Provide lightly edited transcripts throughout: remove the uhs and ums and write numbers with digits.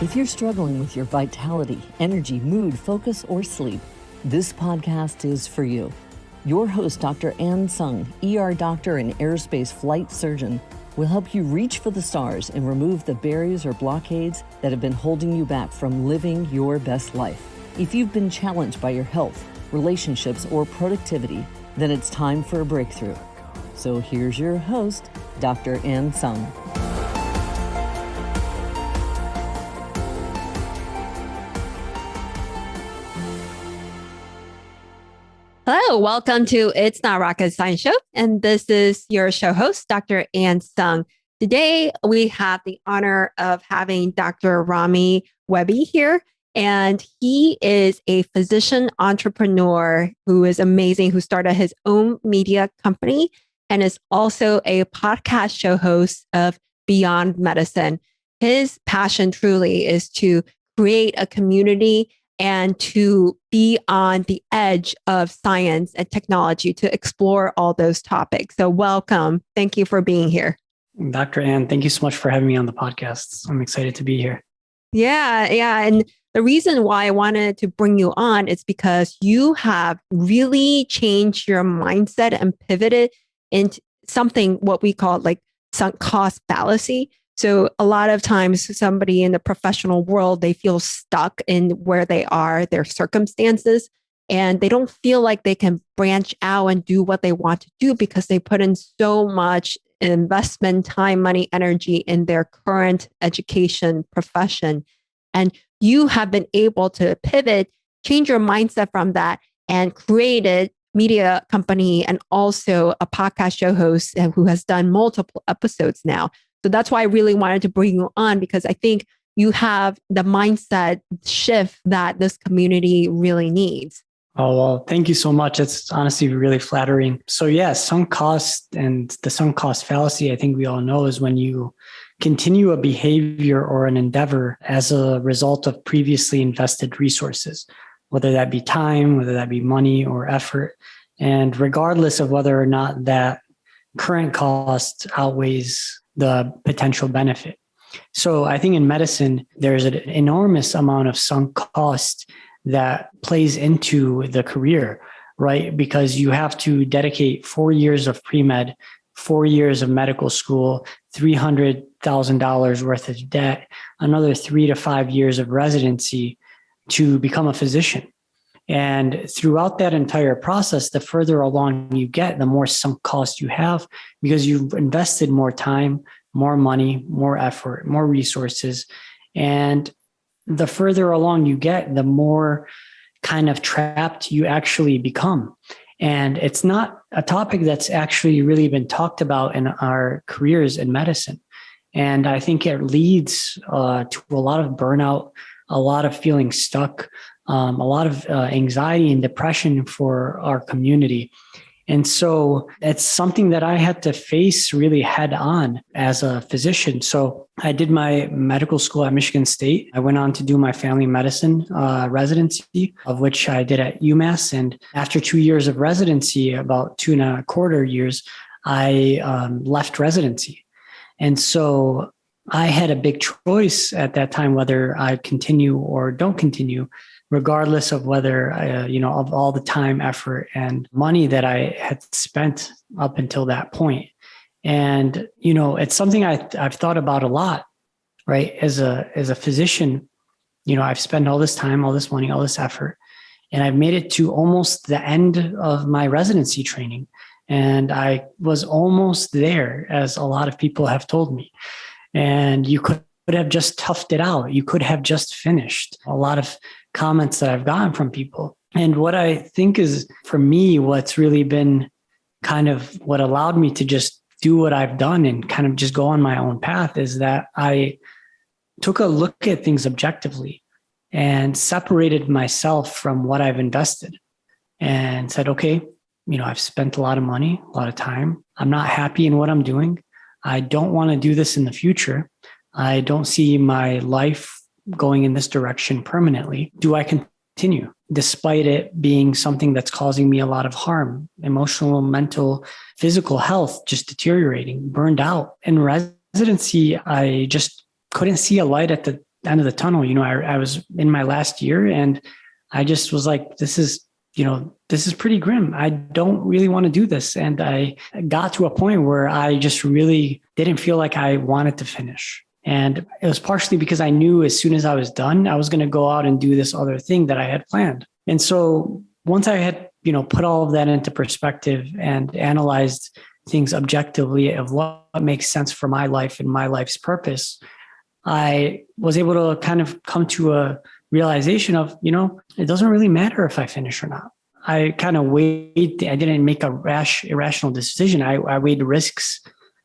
If you're struggling with your vitality, energy, mood, focus, or sleep, this podcast is for you. Your host, Dr. Tsung, ER doctor and aerospace flight surgeon, will help you reach for the stars and remove the barriers or blockades that have been holding you back from living your best life. If you've been challenged by your health, relationships, or productivity, then it's time for a breakthrough. So here's your host, Dr. Tsung. Hello, welcome to It's Not Rocket Science Show. And this is your show host, Dr. Tsung. Today, we have the honor of having Dr. Rami Wehbi here. And he is a physician entrepreneur who is amazing, who started his own media company and is also a podcast show host of Beyond Medicine. His passion truly is to create a community and to be on the edge of science and technology to explore all those topics. So welcome. Thank you for being here. Dr. Ann, thank you so much for having me on the podcast. I'm excited to be here. Yeah. And the reason why I wanted to bring you on is because you have really changed your mindset and pivoted into something, what we call like sunk cost fallacy. So a lot of times somebody in the professional world, they feel stuck in where they are, their circumstances, and they don't feel like they can branch out and do what they want to do because they put in so much investment, time, money, energy in their current education profession. And you have been able to pivot, change your mindset from that, and created media company and also a podcast show host who has done multiple episodes now. So that's why I really wanted to bring you on, because I think you have the mindset shift that this community really needs. Oh, well, thank you so much. It's honestly really flattering. So yeah, sunk cost and the sunk cost fallacy, I think we all know, is when you continue a behavior or an endeavor as a result of previously invested resources, whether that be time, whether that be money or effort. And regardless of whether or not that current cost outweighs the potential benefit. So I think in medicine, there's an enormous amount of sunk cost that plays into the career, right? Because you have to dedicate 4 years of pre-med, 4 years of medical school, $300,000 worth of debt, another 3 to 5 years of residency to become a physician. And throughout that entire process, the further along you get, the more sunk cost you have because you've invested more time, more money, more effort, more resources. And the further along you get, the more kind of trapped you actually become. And it's not a topic that's actually really been talked about in our careers in medicine. And I think it leads to a lot of burnout, a lot of feeling stuck, a lot of anxiety and depression for our community. And so it's something that I had to face really head on as a physician. So I did my medical school at Michigan State. I went on to do my family medicine residency, of which I did at UMass. And after 2 years of residency, about 2.25 years, I left residency. And so I had a big choice at that time, whether I continue or don't continue, regardless of whether, of all the time, effort, and money that I had spent up until that point. And, it's something I've thought about a lot, right? As a physician, I've spent all this time, all this money, all this effort, and I've made it to almost the end of my residency training. And I was almost there, as a lot of people have told me. And you could have just toughed it out. You could have just finished. A lot of comments that I've gotten from people. And what I think is, for me, what's really been kind of what allowed me to just do what I've done and kind of just go on my own path is that I took a look at things objectively and separated myself from what I've invested and said, okay, I've spent a lot of money, a lot of time. I'm not happy in what I'm doing. I don't want to do this in the future. I don't see my life going in this direction permanently. Do I continue despite it being something that's causing me a lot of harm, emotional, mental, physical health, just deteriorating, burned out? In residency, I just couldn't see a light at the end of the tunnel. I was in my last year and I just was like, this is pretty grim. I don't really want to do this. And I got to a point where I just really didn't feel like I wanted to finish. And it was partially because I knew as soon as I was done, I was going to go out and do this other thing that I had planned. And so once I had, put all of that into perspective and analyzed things objectively of what makes sense for my life and my life's purpose, I was able to kind of come to a realization of, it doesn't really matter if I finish or not. I kind of weighed, I didn't make a irrational decision. I weighed the risks.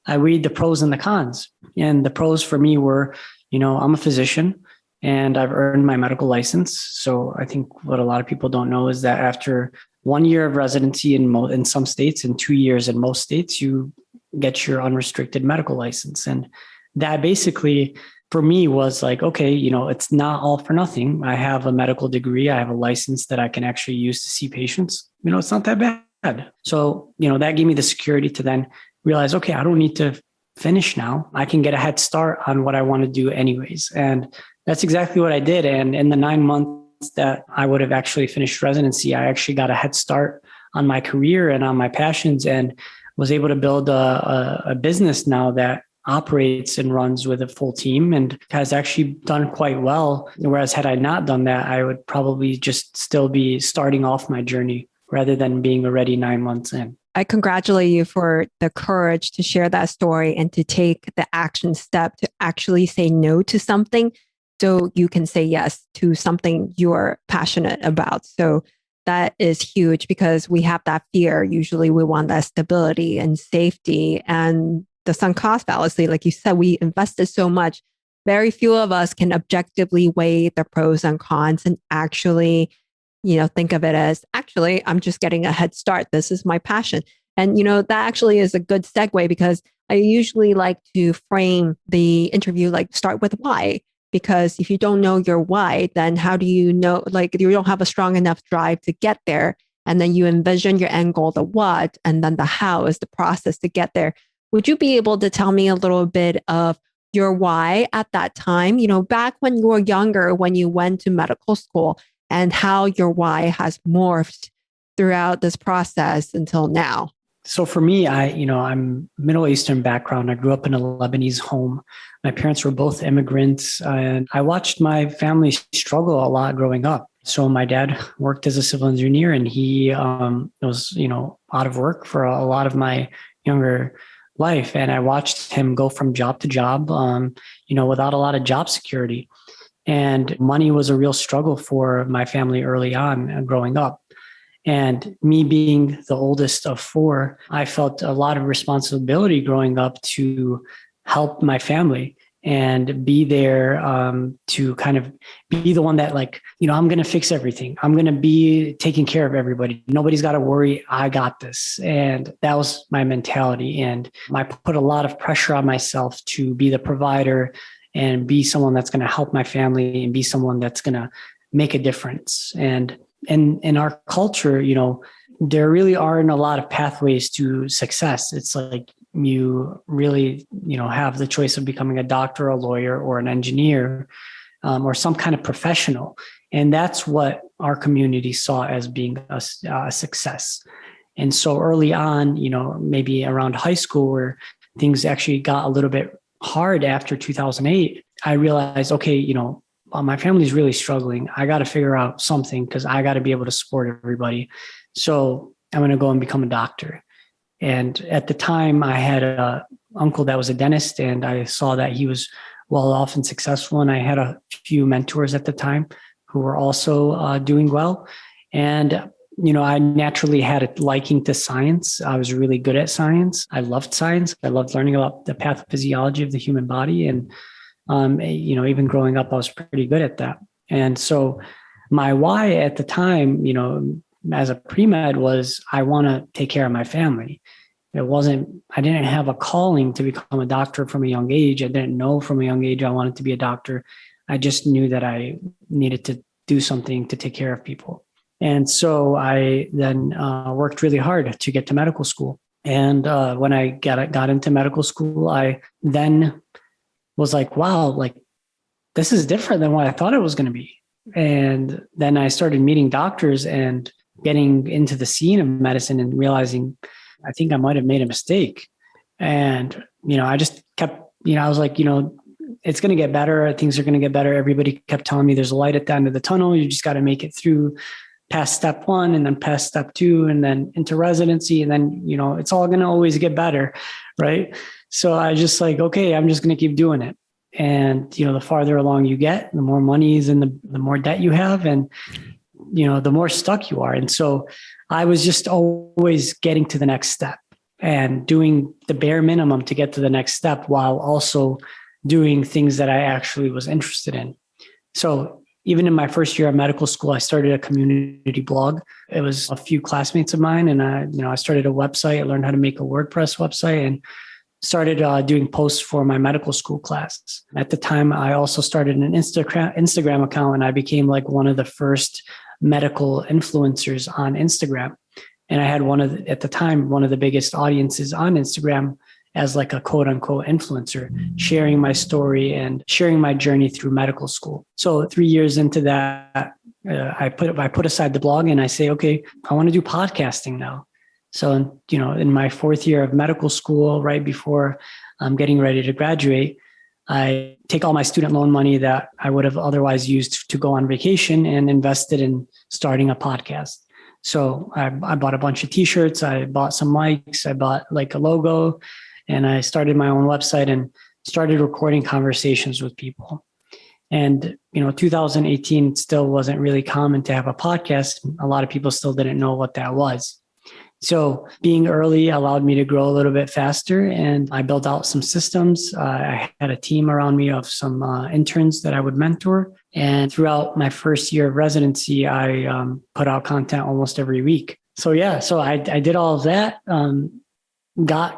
I weighed the pros and the cons. And the pros for me were, I'm a physician and I've earned my medical license. So I think what a lot of people don't know is that after 1 year of residency in some states and 2 years in most states, you get your unrestricted medical license. And that basically for me was like, okay, it's not all for nothing. I have a medical degree. I have a license that I can actually use to see patients. It's not that bad. So, that gave me the security to then realize, okay, I don't need to finish now. I can get a head start on what I want to do anyways. And that's exactly what I did. And in the 9 months that I would have actually finished residency, I actually got a head start on my career and on my passions and was able to build a business now that operates and runs with a full team and has actually done quite well. Whereas had I not done that, I would probably just still be starting off my journey rather than being already 9 months in. I congratulate you for the courage to share that story and to take the action step to actually say no to something so you can say yes to something you're passionate about. So that is huge because we have that fear. Usually we want that stability and safety and the sunk cost fallacy. Like you said, we invested so much. Very few of us can objectively weigh the pros and cons and actually think of it as actually, I'm just getting a head start. This is my passion. And, that actually is a good segue because I usually like to frame the interview like start with why. Because if you don't know your why, then how do you know, like you don't have a strong enough drive to get there. And then you envision your end goal, the what, and then the how is the process to get there. Would you be able to tell me a little bit of your why at that time, back when you were younger, when you went to medical school, and how your why has morphed throughout this process until now? So for me, I'm Middle Eastern background. I grew up in a Lebanese home. My parents were both immigrants, and I watched my family struggle a lot growing up. So my dad worked as a civil engineer, and he was, out of work for a lot of my younger life. And I watched him go from job to job, without a lot of job security. And money was a real struggle for my family early on growing up. And me being the oldest of four, I felt a lot of responsibility growing up to help my family and be there to kind of be the one that I'm going to fix everything. I'm going to be taking care of everybody. Nobody's got to worry. I got this. And that was my mentality. And I put a lot of pressure on myself to be the provider and be someone that's going to help my family and be someone that's going to make a difference. And in our culture, there really aren't a lot of pathways to success. It's like you really, have the choice of becoming a doctor, a lawyer, or an engineer, or some kind of professional. And that's what our community saw as being a success. And so early on, maybe around high school where things actually got a little bit hard after 2008, I realized, okay, my family's really struggling. I got to figure out something because I got to be able to support everybody. So I'm going to go and become a doctor. And at the time I had an uncle that was a dentist, and I saw that he was well off and successful. And I had a few mentors at the time who were also doing well. And I naturally had a liking to science. I was really good at science. I loved science. I loved learning about the pathophysiology of the human body. And, even growing up, I was pretty good at that. And so my why at the time, as a pre-med was I want to take care of my family. I didn't have a calling to become a doctor from a young age. I didn't know from a young age I wanted to be a doctor. I just knew that I needed to do something to take care of people. And so I then worked really hard to get to medical school. And when I got into medical school, I then was like, wow, this is different than what I thought it was going to be. And then I started meeting doctors and getting into the scene of medicine and realizing I think I might have made a mistake. And, I just kept, I was like, it's going to get better. Things are going to get better. Everybody kept telling me there's a light at the end of the tunnel. You just got to make it through past step 1 and then past step 2 and then into residency. And then, it's all going to always get better. Right. So I just like, okay, I'm just going to keep doing it. And, the farther along you get, the more money is in the more debt you have. And, the more stuck you are. And so I was just always getting to the next step and doing the bare minimum to get to the next step while also doing things that I actually was interested in. So even in my first year of medical school, I started a community blog. It was a few classmates of mine. And I started a website. I learned how to make a WordPress website and started doing posts for my medical school class. At the time, I also started an Instagram account, and I became like one of the first medical influencers on Instagram. And I had at the time, one of the biggest audiences on Instagram as like a quote unquote influencer, sharing my story and sharing my journey through medical school. So 3 years into that, I put aside the blog and I say, okay, I want to do podcasting now. So, in my 4th year of medical school, right before I'm getting ready to graduate, I take all my student loan money that I would have otherwise used to go on vacation and invested in starting a podcast. So I bought a bunch of t-shirts. I bought some mics. I bought like a logo, and I started my own website and started recording conversations with people. And, 2018 still wasn't really common to have a podcast. A lot of people still didn't know what that was. So being early allowed me to grow a little bit faster, and I built out some systems. I had a team around me of some interns that I would mentor. And throughout my first year of residency, I put out content almost every week. So I did all of that,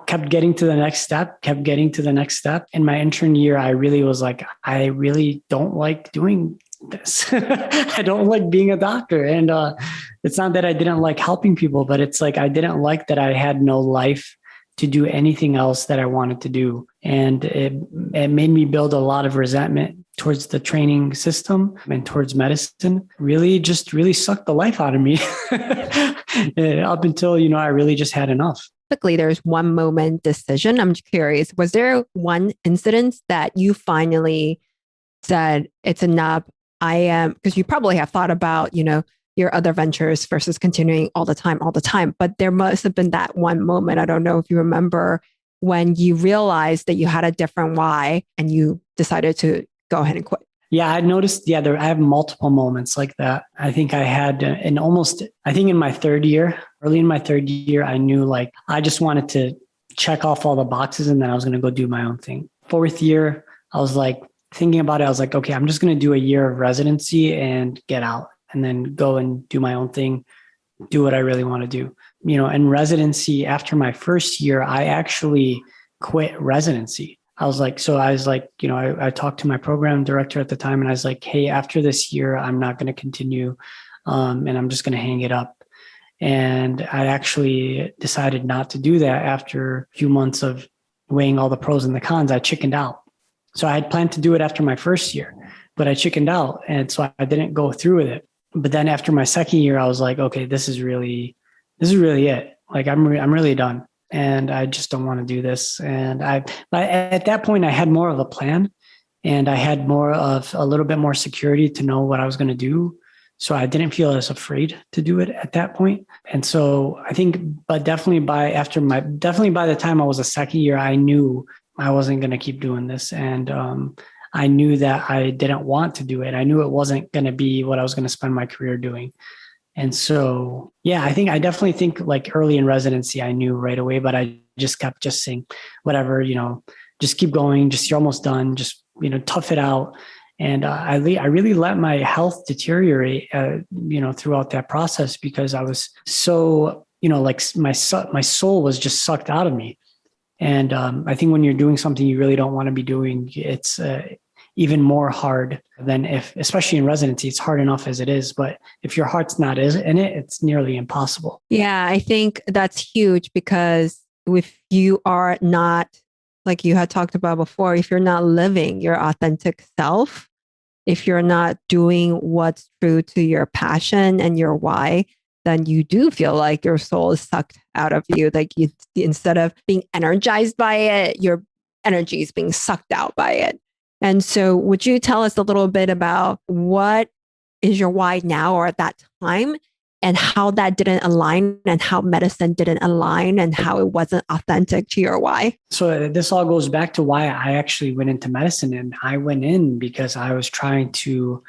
kept getting to the next step. In my intern year, I really was like, I really don't like doing this. I don't like being a doctor. And it's not that I didn't like helping people, but it's like I didn't like that I had no life to do anything else that I wanted to do. And it made me build a lot of resentment towards the training system and towards medicine. Really sucked the life out of me up until, I really just had enough. Typically, there's one moment decision. I'm curious, was there one incident that you finally said, it's enough? Because you probably have thought about, your other ventures versus continuing all the time. But there must have been that one moment. I don't know if you remember when you realized that you had a different why and you decided to go ahead and quit. Yeah, I noticed. I have multiple moments like that. I think I had in my third year, early in my third year, I knew like I just wanted to check off all the boxes and then I was going to go do my own thing. 4th year, I was like thinking about it. I was like, okay, I'm just going to do a year of residency and get out and then go and do my own thing, do what I really want to do. In residency, after my first year, I actually quit residency. I talked to my program director at the time and I was like, hey, after this year, I'm not going to continue and I'm just going to hang it up. And I actually decided not to do that after a few months of weighing all the pros and the cons. I chickened out. So I had planned to do it after my first year, but I chickened out. And so I didn't go through with it. But then after my second year, I was like, okay, this is really it. Like I'm really done. And I just don't want to do this. But at that point, I had more of a plan and I had a little bit more security to know what I was going to do. So I didn't feel as afraid to do it at that point. And so I think, but definitely by the time I was a second year, I knew I wasn't going to keep doing this. And I knew that I didn't want to do it. I knew it wasn't going to be what I was going to spend my career doing. And so, I definitely think like early in residency, I knew right away, but I just kept just saying, whatever, just keep going, you're almost done, just, tough it out. And I really let my health deteriorate, throughout that process because I was so, like my soul was just sucked out of me. And I think when you're doing something you really don't want to be doing, it's even more hard than especially in residency, it's hard enough as it is. But if your heart's not in it, it's nearly impossible. Yeah, I think that's huge because if you are not, like you had talked about before, if you're not living your authentic self, if you're not doing what's true to your passion and your why, then you do feel like your soul is sucked out of you. Like you, instead of being energized by it, your energy is being sucked out by it. And so would you tell us a little bit about what is your why now or at that time, and how that didn't align and how medicine didn't align and how it wasn't authentic to your why? So this all goes back to why I actually went into medicine. And I went in because I was trying to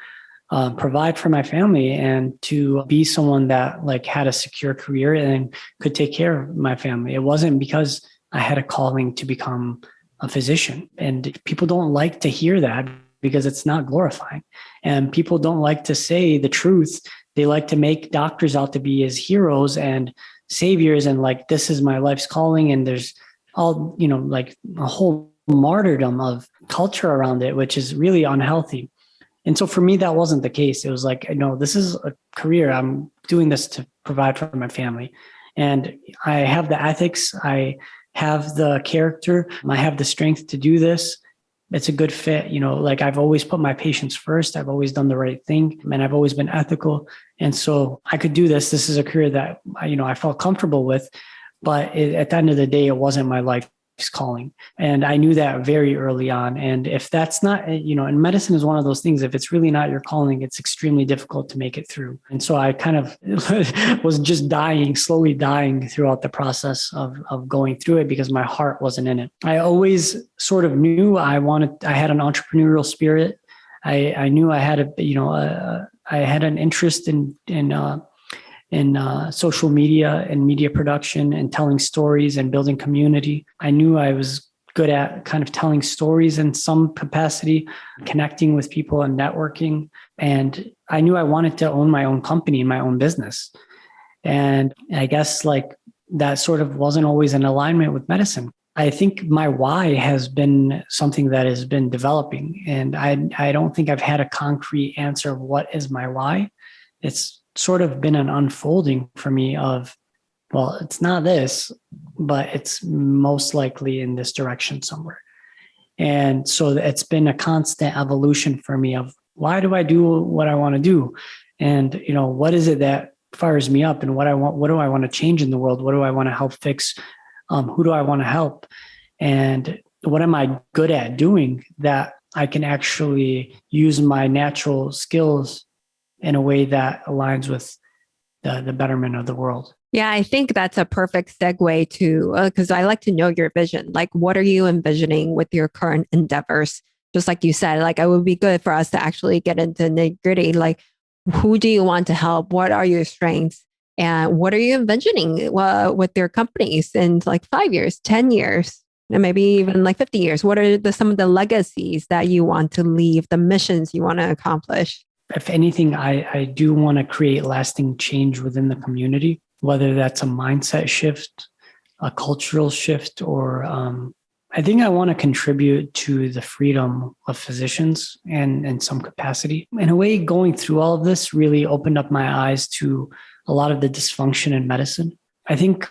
provide for my family and to be someone that like had a secure career and could take care of my family. It wasn't because I had a calling to become a physician. And people don't like to hear that because it's not glorifying. And people don't like to say the truth. They like to make doctors out to be as heroes and saviors. And like, this is my life's calling. And there's all, like a whole martyrdom of culture around it, which is really unhealthy. And so for me, that wasn't the case. It was like, no, this is a career. I'm doing this to provide for my family. And I have the ethics. I have the character. I have the strength to do this. It's a good fit. Like I've always put my patients first. I've always done the right thing, and I've always been ethical. And so I could do this. This is a career that, I felt comfortable with, but at the end of the day, it wasn't my life's calling. And I knew that very early on. And if that's not, and medicine is one of those things, if it's really not your calling, it's extremely difficult to make it through. And so I kind of was just slowly dying throughout the process of going through it because my heart wasn't in it. I always sort of knew I had an entrepreneurial spirit. I knew I had I had an interest in social media and media production and telling stories and building community. I knew I was good at kind of telling stories in some capacity, connecting with people and networking. And I knew I wanted to own my own company and my own business. And I guess like that sort of wasn't always in alignment with medicine. I think my why has been something that has been developing. And I don't think I've had a concrete answer of what is my why. It's sort of been an unfolding for me of, well, it's not this, but it's most likely in this direction somewhere. And so it's been a constant evolution for me of why do I do what I want to do? And, what is it that fires me up and what do I want to change in the world? What do I want to help fix? Who do I want to help? And what am I good at doing that I can actually use my natural skills in a way that aligns with the betterment of the world? Yeah, I think that's a perfect segue to, because I like to know your vision. Like, what are you envisioning with your current endeavors? Just like you said, like it would be good for us to actually get into nitty gritty. Like, who do you want to help? What are your strengths? And what are you envisioning with your companies in like 5 years, 10 years, and maybe even like 50 years? What are some of the legacies that you want to leave, the missions you want to accomplish? If anything, I do want to create lasting change within the community, whether that's a mindset shift, a cultural shift, or I think I want to contribute to the freedom of physicians and in some capacity. In a way, going through all of this really opened up my eyes to a lot of the dysfunction in medicine. I think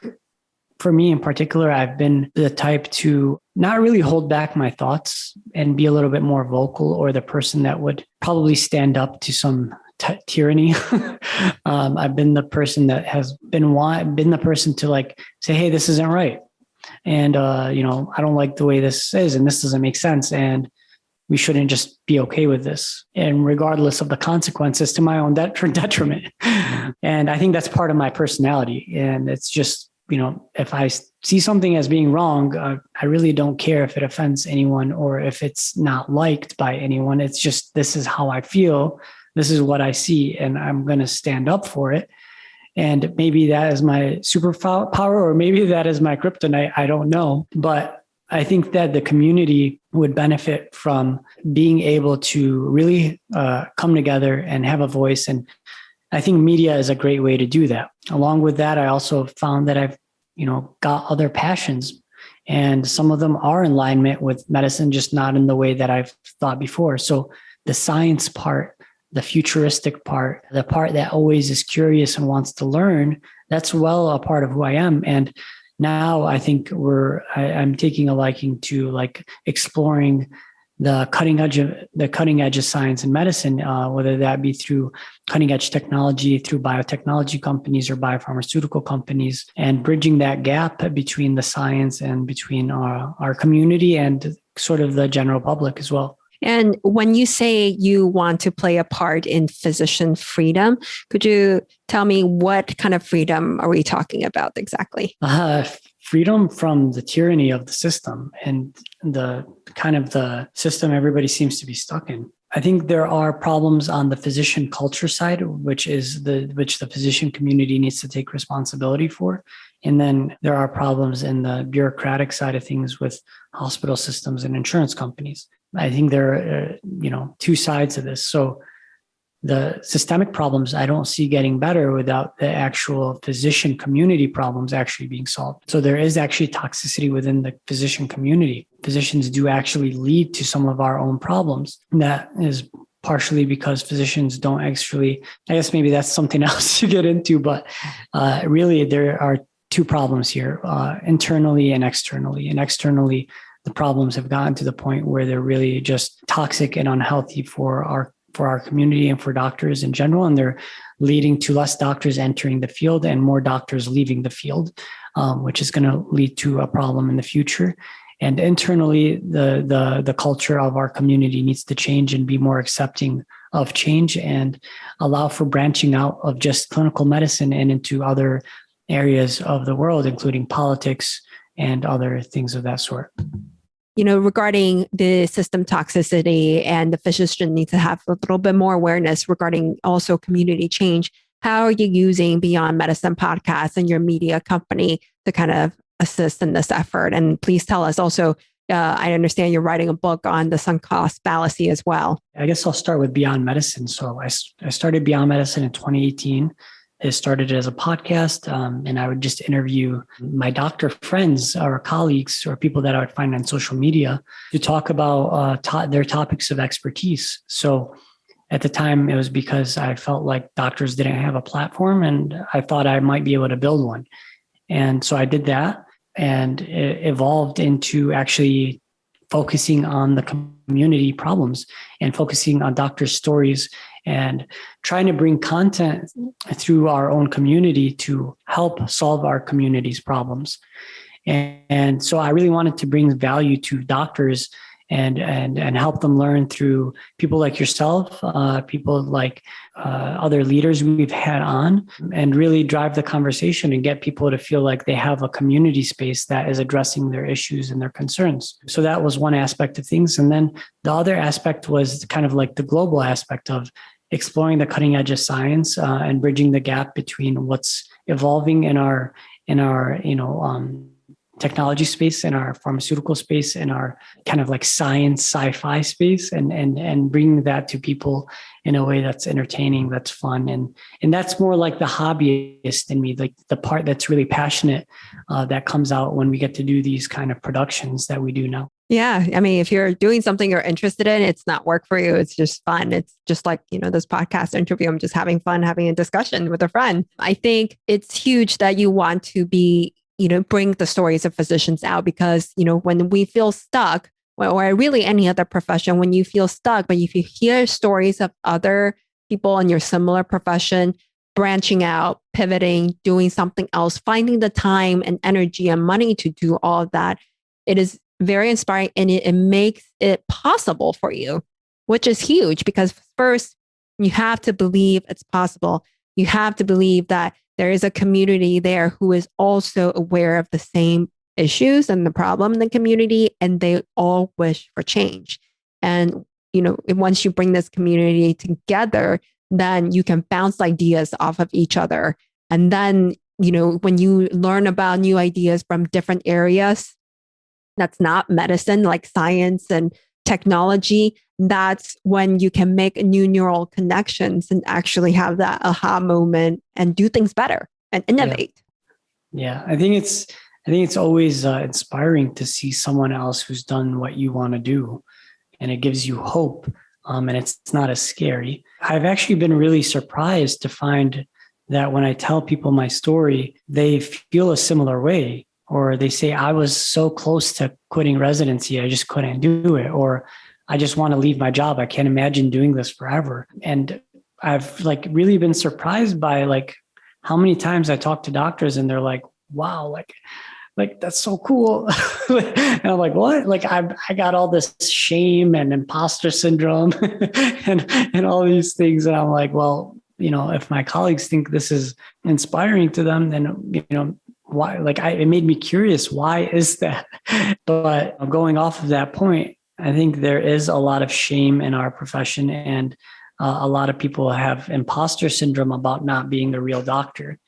for me in particular, I've been the type to not really hold back my thoughts and be a little bit more vocal, or the person that would probably stand up to some tyranny. I've been the person that has been the person to like say, hey, this isn't right. And, I don't like the way this is, and this doesn't make sense. And we shouldn't just be okay with this. And regardless of the consequences to my own detriment. And I think that's part of my personality. And it's just, if I see something as being wrong, I really don't care if it offends anyone or if it's not liked by anyone. It's just, this is how I feel. This is what I see, and I'm going to stand up for it. And maybe that is my superpower, or maybe that is my kryptonite. I don't know. But I think that the community would benefit from being able to really come together and have a voice. And I think media is a great way to do that. Along with that, I also found that I've, got other passions, and some of them are in alignment with medicine, just not in the way that I've thought before. So the science part, the futuristic part, the part that always is curious and wants to learn, that's well a part of who I am. And now I think I'm taking a liking to like exploring the cutting edge of science and medicine, whether that be through cutting edge technology, through biotechnology companies or biopharmaceutical companies, and bridging that gap between the science and between our community and sort of the general public as well. And when you say you want to play a part in physician freedom, could you tell me what kind of freedom are we talking about exactly? Freedom from the tyranny of the system and the kind of the system everybody seems to be stuck in. I think there are problems on the physician culture side, which the physician community needs to take responsibility for. And then there are problems in the bureaucratic side of things with hospital systems and insurance companies. I think there are, two sides of this. So the systemic problems I don't see getting better without the actual physician community problems actually being solved. So there is actually toxicity within the physician community. Physicians do actually lead to some of our own problems. That is partially because physicians don't actually, I guess maybe that's something else to get into, but really there are two problems here, internally and externally. And externally, the problems have gotten to the point where they're really just toxic and unhealthy for our community and for doctors in general. And they're leading to less doctors entering the field and more doctors leaving the field, which is going to lead to a problem in the future. And internally, the culture of our community needs to change and be more accepting of change and allow for branching out of just clinical medicine and into other areas of the world, including politics and other things of that sort. Regarding the system toxicity, and the physician needs to have a little bit more awareness regarding also community change. How are you using Beyond Medicine podcast and your media company to kind of assist in this effort? And please tell us also, I understand you're writing a book on the sunk cost fallacy as well. I guess I'll start with Beyond Medicine. So I started Beyond Medicine in 2018. It started as a podcast, and I would just interview my doctor friends or colleagues or people that I would find on social media to talk about their topics of expertise. So at the time, it was because I felt like doctors didn't have a platform and I thought I might be able to build one. And so I did that, and it evolved into actually focusing on the community problems and focusing on doctors' stories and trying to bring content through our own community to help solve our community's problems. And so I really wanted to bring value to doctors and help them learn through people like yourself, people like other leaders we've had on, and really drive the conversation and get people to feel like they have a community space that is addressing their issues and their concerns. So that was one aspect of things. And then the other aspect was kind of like the global aspect of exploring the cutting edge of science and bridging the gap between what's evolving in our technology space, in our pharmaceutical space, in our kind of like science sci-fi space, and bringing that to people in a way that's entertaining, that's fun. And that's more like the hobbyist in me, like the part that's really passionate that comes out when we get to do these kind of productions that we do now. Yeah. I mean, if you're doing something you're interested in, it's not work for you. It's just fun. It's just like, this podcast interview. I'm just having fun, having a discussion with a friend. I think it's huge that you want to be, bring the stories of physicians out, because, when we feel stuck, or really any other profession, when you feel stuck, but if you hear stories of other people in your similar profession, branching out, pivoting, doing something else, finding the time and energy and money to do all of that, it is very inspiring, and it makes it possible for you, which is huge, because first you have to believe it's possible. You have to believe that there is a community there who is also aware of the same issues and the problem in the community, and they all wish for change. And, once you bring this community together, then you can bounce ideas off of each other. And then, when you learn about new ideas from different areas, that's not medicine, like science and technology, that's when you can make new neural connections and actually have that aha moment and do things better and innovate. Yeah. I think it's always inspiring to see someone else who's done what you want to do, and it gives you hope. And it's not as scary. I've actually been really surprised to find that when I tell people my story, they feel a similar way. Or they say, I was so close to quitting residency, I just couldn't do it. Or I just want to leave my job. I can't imagine doing this forever. And I've like really been surprised by like how many times I talk to doctors and they're like, wow, like that's so cool. And I'm like, what? Like I got all this shame and imposter syndrome and all these things. And I'm like, well, if my colleagues think this is inspiring to them, then, why? Like it made me curious. Why is that? But going off of that point, I think there is a lot of shame in our profession, and a lot of people have imposter syndrome about not being the real doctor.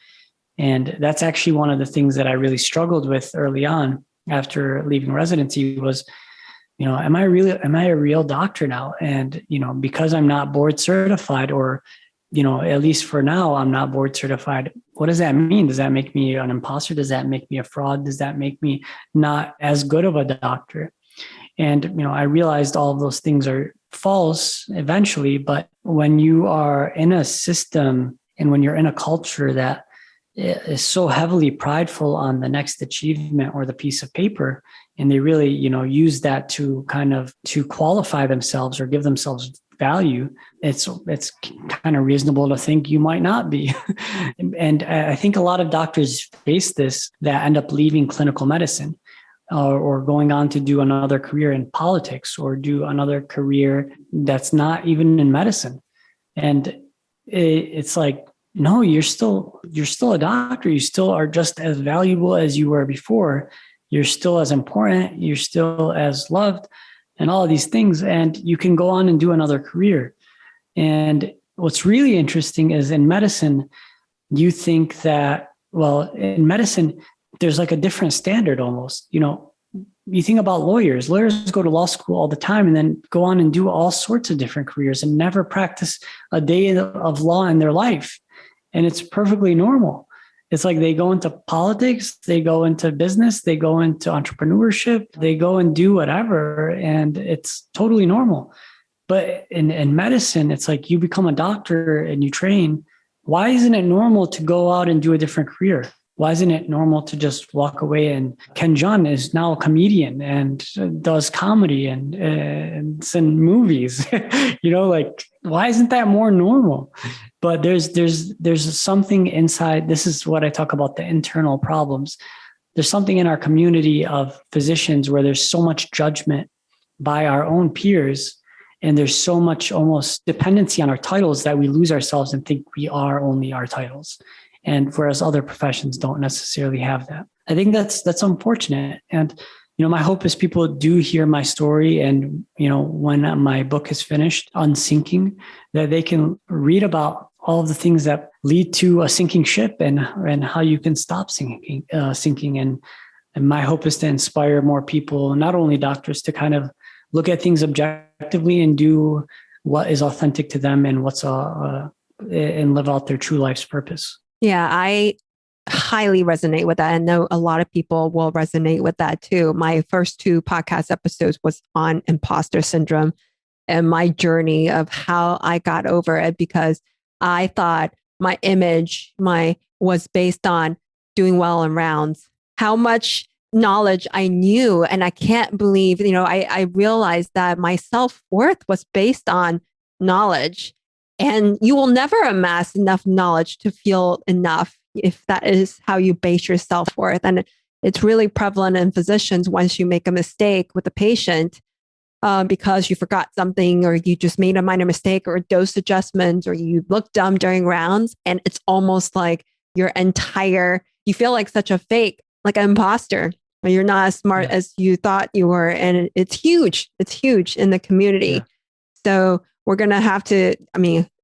And that's actually one of the things that I really struggled with early on after leaving residency was, am I a real doctor now? And, because I'm not board certified, or, at least for now, I'm not board certified. What does that mean? Does that make me an imposter? Does that make me a fraud? Does that make me not as good of a doctor? And, I realized all of those things are false eventually. But when you are in a system and when you're in a culture that is so heavily prideful on the next achievement or the piece of paper, and they really, use that to to qualify themselves or give themselves value, it's kind of reasonable to think you might not be. And I think a lot of doctors face this that end up leaving clinical medicine or going on to do another career in politics or do another career that's not even in medicine. And it's like, no, you're still a doctor. You still are just as valuable as you were before. You're still as important. You're still as loved and all of these things. And you can go on and do another career. And what's really interesting is in medicine, you think that, well, in medicine, there's like a different standard almost. You think about lawyers. Lawyers go to law school all the time and then go on and do all sorts of different careers and never practice a day of law in their life. And it's perfectly normal. It's like they go into politics, they go into business, they go into entrepreneurship, they go and do whatever, and it's totally normal. But in medicine, it's like you become a doctor and you train. Why isn't it normal to go out and do a different career? Why isn't it normal to just walk away? And Ken Jeong is now a comedian and does comedy and in movies. Why isn't that more normal? But there's something inside. This is what I talk about, the internal problems. There's something in our community of physicians where there's so much judgment by our own peers, and there's so much almost dependency on our titles that we lose ourselves and think we are only our titles. And whereas other professions don't necessarily have that. I think that's unfortunate. And, my hope is people do hear my story. And, when my book is finished, Unsinking, that they can read about all of the things that lead to a sinking ship and how you can stop sinking. And my hope is to inspire more people, not only doctors, to kind of look at things objectively and do what is authentic to them and and live out their true life's purpose. Yeah, I highly resonate with that. I know a lot of people will resonate with that too. My first 2 podcast episodes was on imposter syndrome and my journey of how I got over it, because I thought my image was based on doing well in rounds, how much knowledge I knew. And I can't believe, I realized that my self-worth was based on knowledge. And you will never amass enough knowledge to feel enough if that is how you base your self-worth. And it's really prevalent in physicians once you make a mistake with a patient because you forgot something or you just made a minor mistake or a dose adjustment or you look dumb during rounds. And it's almost like you feel like such a fake, like an imposter, or you're not as smart as you thought you were. And it's huge. It's huge in the community. Yeah. So we're going to have to,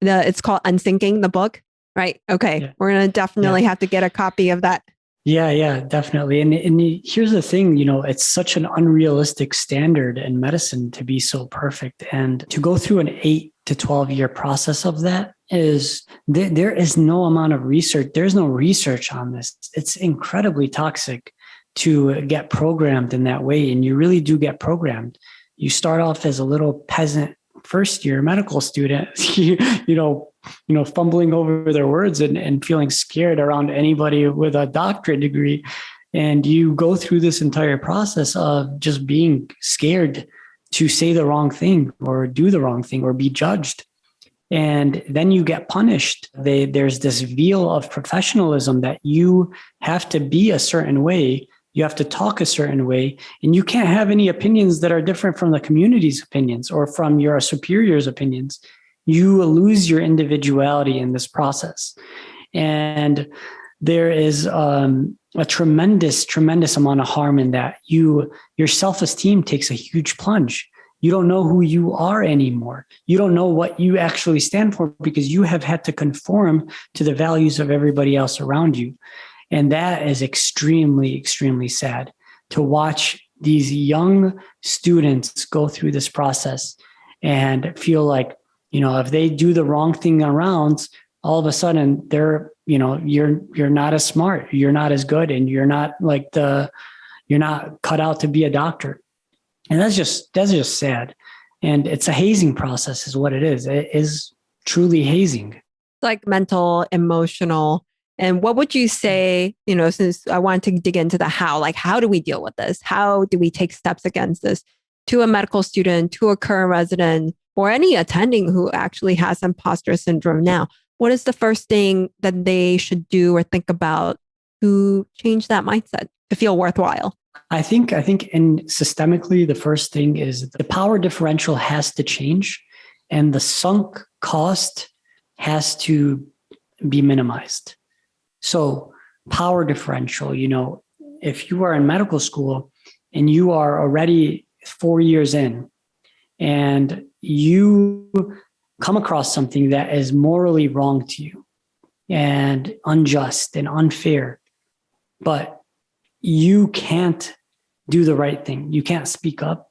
it's called Unsinking, the book, right? Okay. Yeah. We're going to definitely have to get a copy of that. Yeah, definitely. And here's the thing, it's such an unrealistic standard in medicine to be so perfect. And to go through an 8 to 12 year process of that is, there is no amount of research. There's no research on this. It's incredibly toxic to get programmed in that way. And you really do get programmed. You start off as a little peasant first year medical student, fumbling over their words and feeling scared around anybody with a doctorate degree. And you go through this entire process of just being scared to say the wrong thing or do the wrong thing or be judged. And then you get punished. There's this veil of professionalism that you have to be a certain way. You have to talk a certain way, and you can't have any opinions that are different from the community's opinions or from your superior's opinions. You lose your individuality in this process. And there is a tremendous amount of harm in that. Your self-esteem takes a huge plunge. You don't know who you are anymore. You don't know what you actually stand for because you have had to conform to the values of everybody else around you. And that is extremely, extremely sad to watch these young students go through this process and feel like, if they do the wrong thing on rounds, all of a sudden you're not as smart, you're not as good, and you're not cut out to be a doctor. And that's just sad. And it's a hazing process is what it is. It is truly hazing. It's like mental, emotional. And what would you say, since I want to dig into the how do we deal with this? How do we take steps against this to a medical student, to a current resident, or any attending who actually has imposter syndrome now? What is the first thing that they should do or think about to change that mindset to feel worthwhile? I think systemically, the first thing is the power differential has to change and the sunk cost has to be minimized. So power differential, if you are in medical school and you are already 4 years in and you come across something that is morally wrong to you and unjust and unfair, but you can't do the right thing. You can't speak up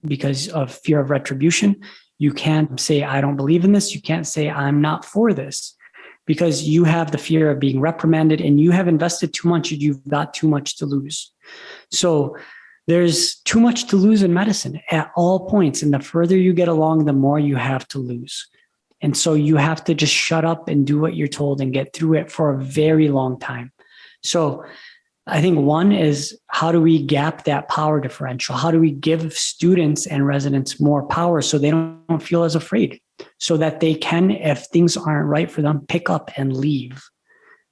because of fear of retribution. You can't say, I don't believe in this. You can't say, I'm not for this, because you have the fear of being reprimanded and you have invested too much and you've got too much to lose. So there's too much to lose in medicine at all points. And the further you get along, the more you have to lose. And so you have to just shut up and do what you're told and get through it for a very long time. So I think one is, how do we gap that power differential? How do we give students and residents more power so they don't feel as afraid, so that they can, if things aren't right for them, pick up and leave,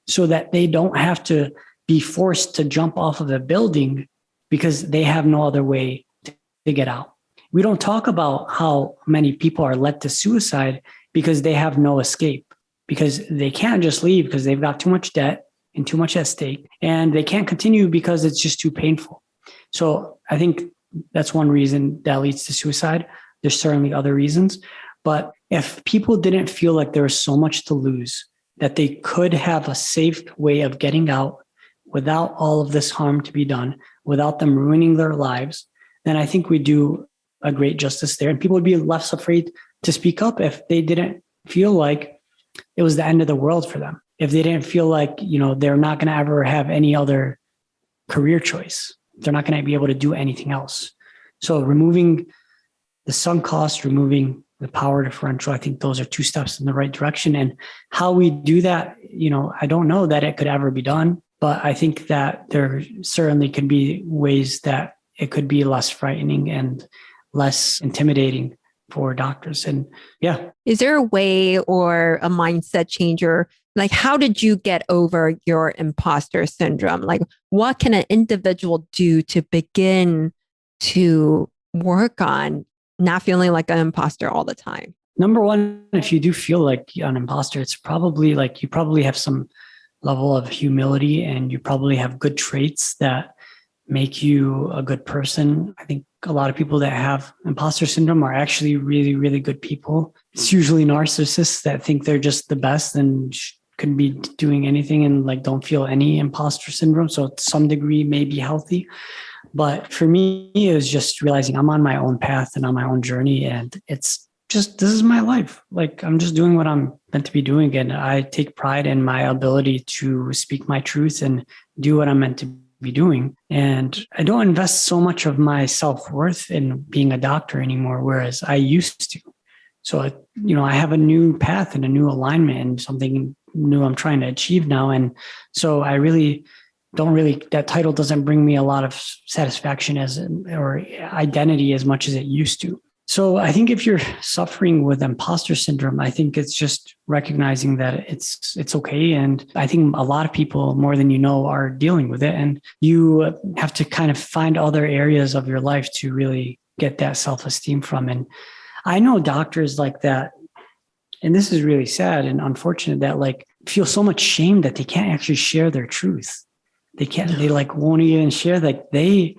so that they don't have to be forced to jump off of a building because they have no other way to get out. We don't talk about how many people are led to suicide because they have no escape, because they can't just leave because they've got too much debt and too much at stake, and they can't continue because it's just too painful. So I think that's one reason that leads to suicide. There's certainly other reasons, but if people didn't feel like there was so much to lose, that they could have a safe way of getting out without all of this harm to be done, without them ruining their lives, then I think we do a great justice there. And people would be less afraid to speak up if they didn't feel like it was the end of the world for them. If they didn't feel like, they're not going to ever have any other career choice, they're not going to be able to do anything else. So removing the sunk cost, removing the power differential, I think those are two steps in the right direction. And how we do that, I don't know that it could ever be done, but I think that there certainly could be ways that it could be less frightening and less intimidating for doctors. And yeah. Is there a way or a mindset changer? Like, how did you get over your imposter syndrome? Like, what can an individual do to begin to work on not feeling like an imposter all the time? Number one, if you do feel like an imposter, it's probably like you probably have some level of humility and you probably have good traits that make you a good person. I think a lot of people that have imposter syndrome are actually really, really good people. It's usually narcissists that think they're just the best and could be doing anything and don't feel any imposter syndrome. So to some degree may be healthy. But for me, it was just realizing I'm on my own path and on my own journey. And it's just, this is my life. I'm just doing what I'm meant to be doing. And I take pride in my ability to speak my truth and do what I'm meant to be doing. And I don't invest so much of my self-worth in being a doctor anymore, whereas I used to. So, I have a new path and a new alignment and something new I'm trying to achieve now. And so I really that title doesn't bring me a lot of satisfaction or identity as much as it used to. So I think if you're suffering with imposter syndrome, I think it's just recognizing that it's okay. And I think a lot of people, more than you know, are dealing with it. And you have to kind of find other areas of your life to really get that self-esteem from. And I know doctors like that, and this is really sad and unfortunate, that like feel so much shame that they can't actually share their truth. They like won't even share that they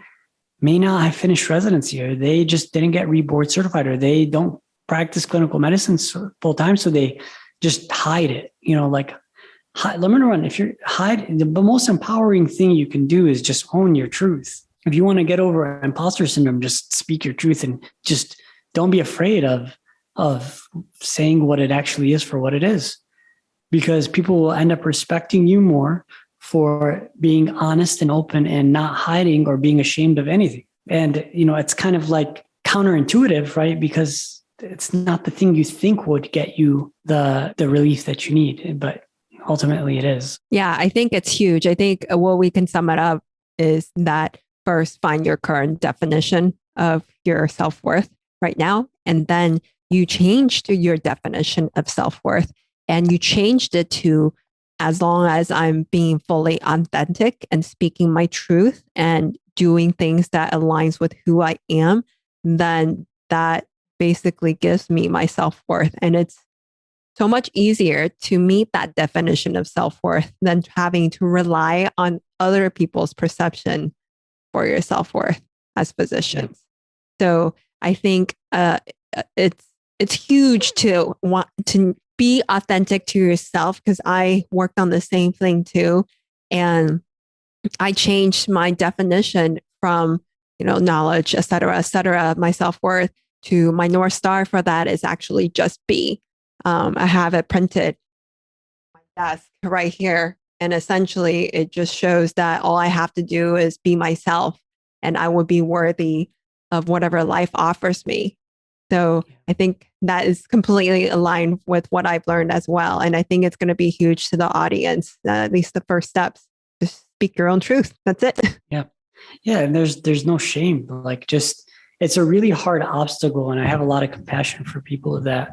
may not have finished residency, or they just didn't get reboard certified, or they don't practice clinical medicine full time. So they just hide it, number one, if you're the most empowering thing you can do is just own your truth. If you want to get over imposter syndrome, just speak your truth and just don't be afraid of saying what it actually is for what it is, because people will end up respecting you more for being honest and open and not hiding or being ashamed of anything. And, it's kind of like counterintuitive, right? Because it's not the thing you think would get you the relief that you need, but ultimately it is. Yeah, I think it's huge. I think what we can sum it up is that first, find your current definition of your self-worth right now. And then you changed your definition of self-worth, and you changed it to, as long as I'm being fully authentic and speaking my truth and doing things that aligns with who I am, then that basically gives me my self-worth. And it's so much easier to meet that definition of self-worth than having to rely on other people's perception for your self-worth as physicians. So I think it's huge to want to be authentic to yourself, because I worked on the same thing too. And I changed my definition from, knowledge, et cetera, my self-worth, to my North Star for that is actually just be. I have it printed on my desk right here. And essentially it just shows that all I have to do is be myself, and I will be worthy of whatever life offers me. So I think that is completely aligned with what I've learned as well. And I think it's going to be huge to the audience, at least the first steps. Just speak your own truth. That's it. Yeah. Yeah. And there's no shame. It's a really hard obstacle. And I have a lot of compassion for people that,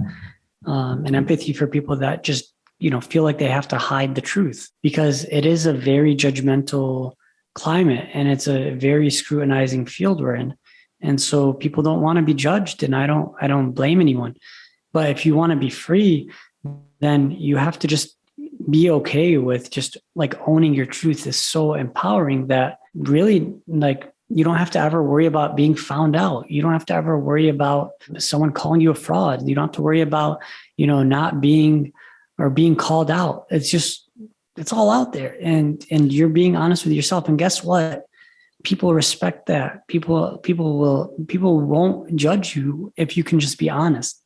and empathy for people that just, feel like they have to hide the truth, because it is a very judgmental climate and it's a very scrutinizing field we're in. And so people don't want to be judged, and I don't blame anyone. But if you want to be free, then you have to just be okay with just like owning your truth is so empowering that really you don't have to ever worry about being found out. You don't have to ever worry about someone calling you a fraud. You don't have to worry about, not being or being called out. It's all out there, and you're being honest with yourself. And guess what? People respect that. People won't judge you if you can just be honest.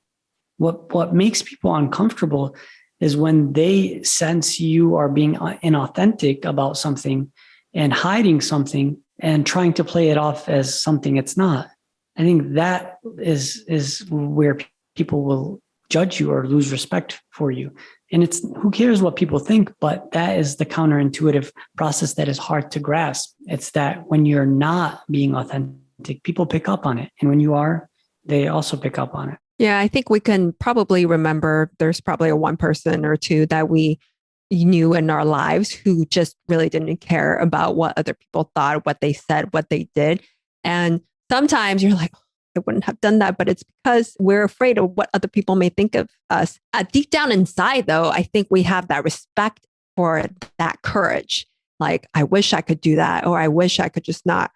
What makes people uncomfortable is when they sense you are being inauthentic about something and hiding something and trying to play it off as something it's not. I think that is where people will judge you or lose respect for you. And it's, who cares what people think, but that is the counterintuitive process that is hard to grasp. It's that when you're not being authentic, people pick up on it. And when you are, they also pick up on it. Yeah, I think we can probably remember there's probably a one person or two that we knew in our lives who just really didn't care about what other people thought, what they said, what they did. And sometimes you're like, I wouldn't have done that, but it's because we're afraid of what other people may think of us. Deep down inside, though, I think we have that respect for that courage. Like, I wish I could do that, or I wish I could just not,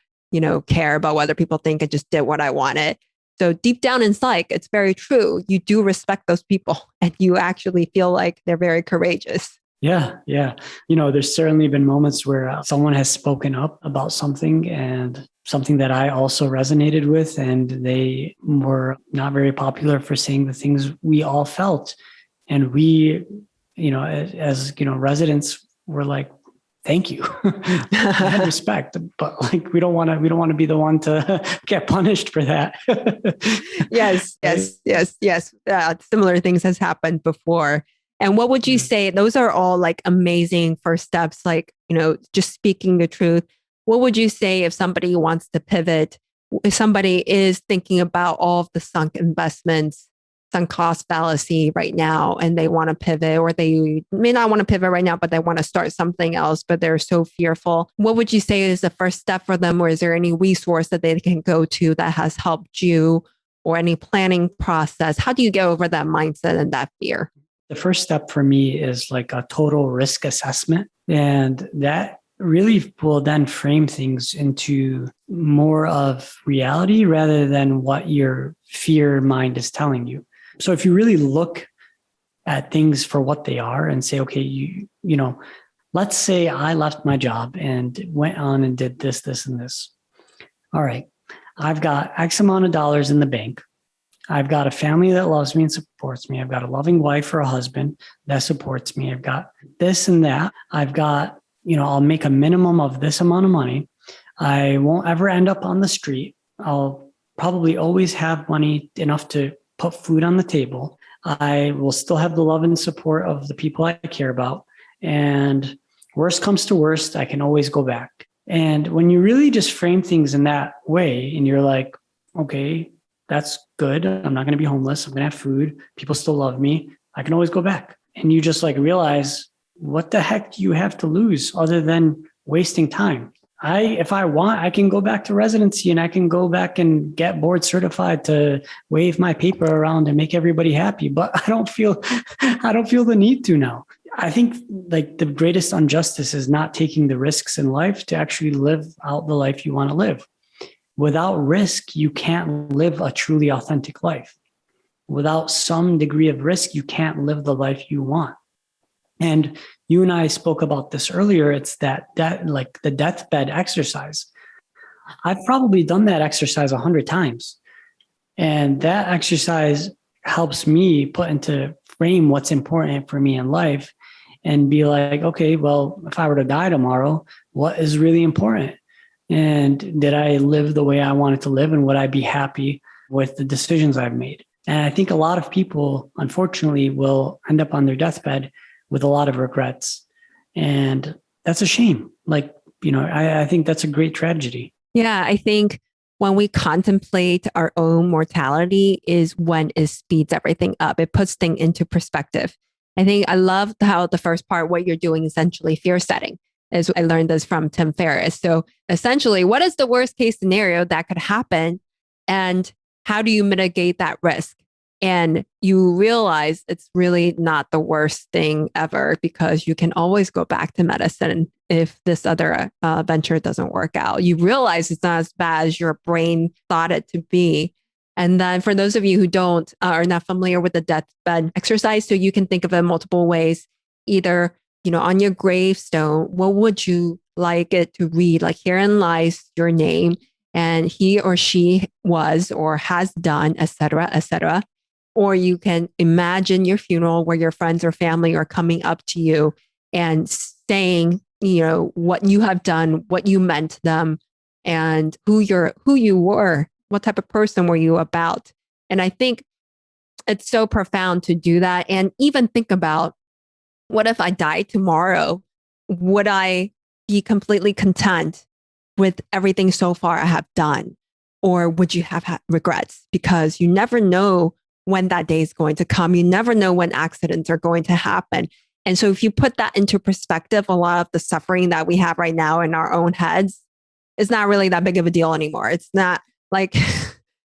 care about what other people think and just did what I wanted. So deep down inside, it's very true. You do respect those people, and you actually feel like they're very courageous. Yeah. Yeah. There's certainly been moments where someone has spoken up about something, and something that I also resonated with, and they were not very popular for saying the things we all felt. And we, as residents, were like, thank you. I had respect, but we don't want to be the one to get punished for that. Yes. Similar things has happened before. And what would you say? Those are all like amazing first steps, like, just speaking the truth. What would you say if somebody wants to pivot, if somebody is thinking about all of the sunk investments, sunk cost fallacy right now, and they want to pivot, or they may not want to pivot right now, but they want to start something else, but they're so fearful? What would you say is the first step for them? Or is there any resource that they can go to that has helped you, or any planning process? How do you get over that mindset and that fear? The first step for me is like a total risk assessment. And that really will then frame things into more of reality rather than what your fear mind is telling you. So if you really look at things for what they are and say, okay, you know, let's say I left my job and went on and did this, this, and this. All right, I've got X amount of dollars in the bank. I've got a family that loves me and supports me. I've got a loving wife or a husband that supports me. I've got this and that. I've got, I'll make a minimum of this amount of money. I won't ever end up on the street. I'll probably always have money enough to put food on the table. I will still have the love and support of the people I care about. And worst comes to worst, I can always go back. And when you really just frame things in that way and you're like, okay, that's good. I'm not going to be homeless. I'm going to have food. People still love me. I can always go back. And you just like realize, what the heck do you have to lose other than wasting time? If I want, I can go back to residency and I can go back and get board certified to wave my paper around and make everybody happy. But I don't feel the need to now. I think like the greatest injustice is not taking the risks in life to actually live out the life you want to live. Without risk, you can't live a truly authentic life. Without some degree of risk, you can't live the life you want. And you and I spoke about this earlier. It's that like the deathbed exercise. I've probably done that exercise 100 times. And that exercise helps me put into frame what's important for me in life and be like, okay, well, if I were to die tomorrow, what is really important? And did I live the way I wanted to live? And would I be happy with the decisions I've made? And I think a lot of people, unfortunately, will end up on their deathbed with a lot of regrets. And that's a shame. Like, I think that's a great tragedy. Yeah, I think when we contemplate our own mortality is when it speeds everything up. It puts things into perspective. I love how the first part, what you're doing, essentially fear setting. Is I learned this from Tim Ferriss. So essentially, what is the worst case scenario that could happen? And how do you mitigate that risk? And you realize it's really not the worst thing ever, because you can always go back to medicine if this other venture doesn't work out. You realize it's not as bad as your brain thought it to be. And then for those of you who are not familiar with the deathbed exercise, so you can think of it in multiple ways. Either on your gravestone, what would you like it to read? Like, herein lies your name, and he or she was or has done, et cetera, et cetera. Or you can imagine your funeral where your friends or family are coming up to you and saying, what you have done, what you meant to them, and who you were, what type of person were you about. And I think it's so profound to do that. And even think about, what if I died tomorrow? Would I be completely content with everything so far I have done? Or would you have had regrets? Because you never know when that day is going to come. You never know when accidents are going to happen. And so if you put that into perspective, a lot of the suffering that we have right now in our own heads is not really that big of a deal anymore. It's not like,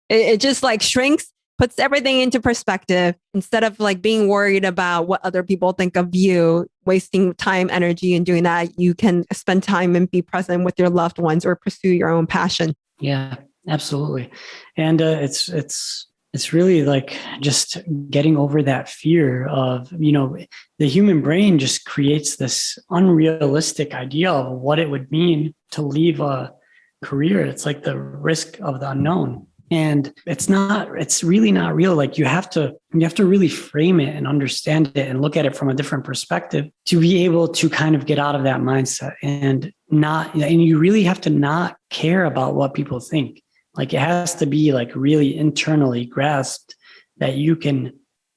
it just like shrinks, puts everything into perspective. Instead of like being worried about what other people think of you, wasting time, energy, and doing that, you can spend time and be present with your loved ones or pursue your own passion. Yeah, absolutely. And it's really like just getting over that fear of, the human brain just creates this unrealistic idea of what it would mean to leave a career. It's like the risk of the unknown. And it's really not real. Like you have to really frame it and understand it and look at it from a different perspective to be able to kind of get out of that mindset and you really have to not care about what people think. Like it has to be like really internally grasped that you can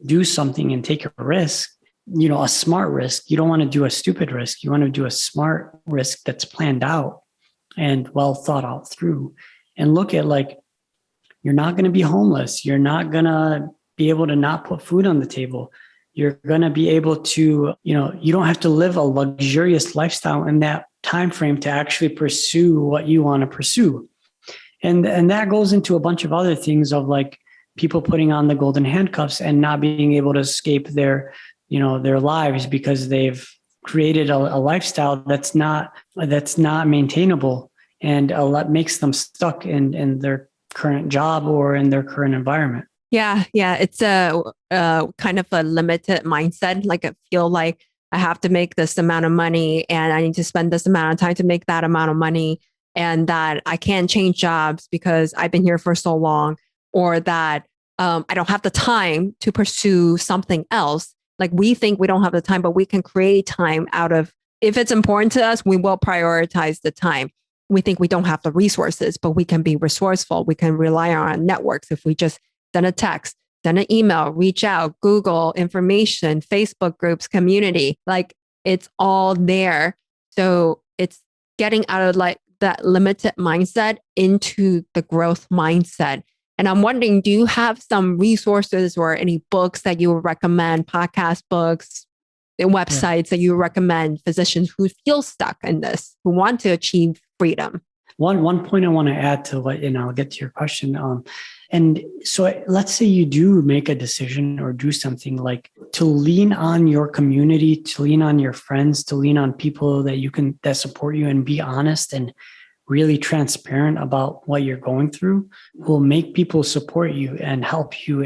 do something and take a risk a smart risk. You don't want to do a stupid risk. You want to do a smart risk that's planned out and well thought out through. And look at like, you're not going to be homeless. You're not going to be able to not put food on the table. You're going to be able to, you don't have to live a luxurious lifestyle in that time frame to actually pursue what you want to pursue. And that goes into a bunch of other things of like people putting on the golden handcuffs and not being able to escape their lives because they've created a lifestyle that's not maintainable and makes them stuck in their current job or in their current environment. Yeah. It's a kind of a limited mindset. Like I feel like I have to make this amount of money and I need to spend this amount of time to make that amount of money, and that I can't change jobs because I've been here for so long, or that I don't have the time to pursue something else. Like we think we don't have the time, but we can create time out of, if it's important to us, we will prioritize the time. We think we don't have the resources, but we can be resourceful. We can rely on our networks. If we just send a text, send an email, reach out, Google information, Facebook groups, community, like it's all there. So it's getting out of like that limited mindset into the growth mindset. And I'm wondering, do you have some resources or any books that you would recommend, podcast books, websites that you recommend physicians who feel stuck in this, who want to achieve freedom? One point I want to add to what, I'll get to your question. And so let's say you do make a decision or do something, like to lean on your community, to lean on your friends, to lean on people that support you, and be honest and really transparent about what you're going through will make people support you and help you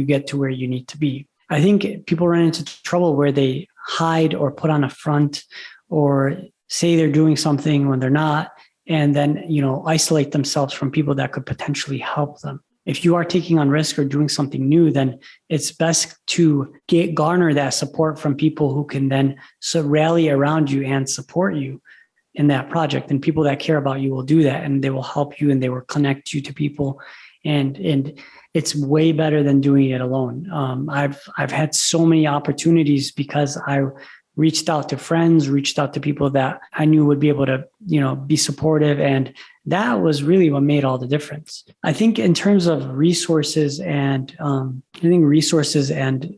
get to where you need to be. I think people run into trouble where they hide or put on a front or say they're doing something when they're not, and then, isolate themselves from people that could potentially help them. If you are taking on risk or doing something new, then it's best to garner that support from people who can then rally around you and support you in that project. And people that care about you will do that, and they will help you and they will connect you to people. And it's way better than doing it alone. I've had so many opportunities because I reached out to friends, reached out to people that I knew would be able to, be supportive. And that was really what made all the difference. I think in terms of resources and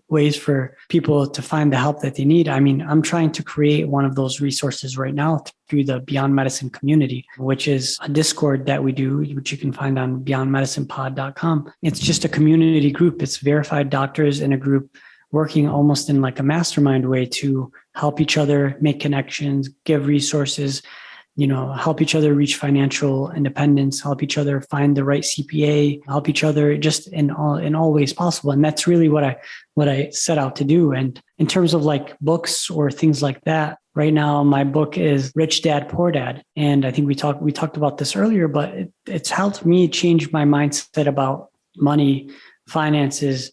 ways for people to find the help that they need. I mean, I'm trying to create one of those resources right now through the Beyond Medicine community, which is a Discord that we do, which you can find on beyondmedicinepod.com. It's just a community group. It's verified doctors in a group working almost in like a mastermind way to help each other make connections, give resources, help each other reach financial independence, help each other find the right CPA, help each other just in all ways possible. And that's really what I set out to do. And in terms of like books or things like that, right now my book is Rich Dad, Poor Dad. And I think we talked about this earlier, but it's helped me change my mindset about money, finances,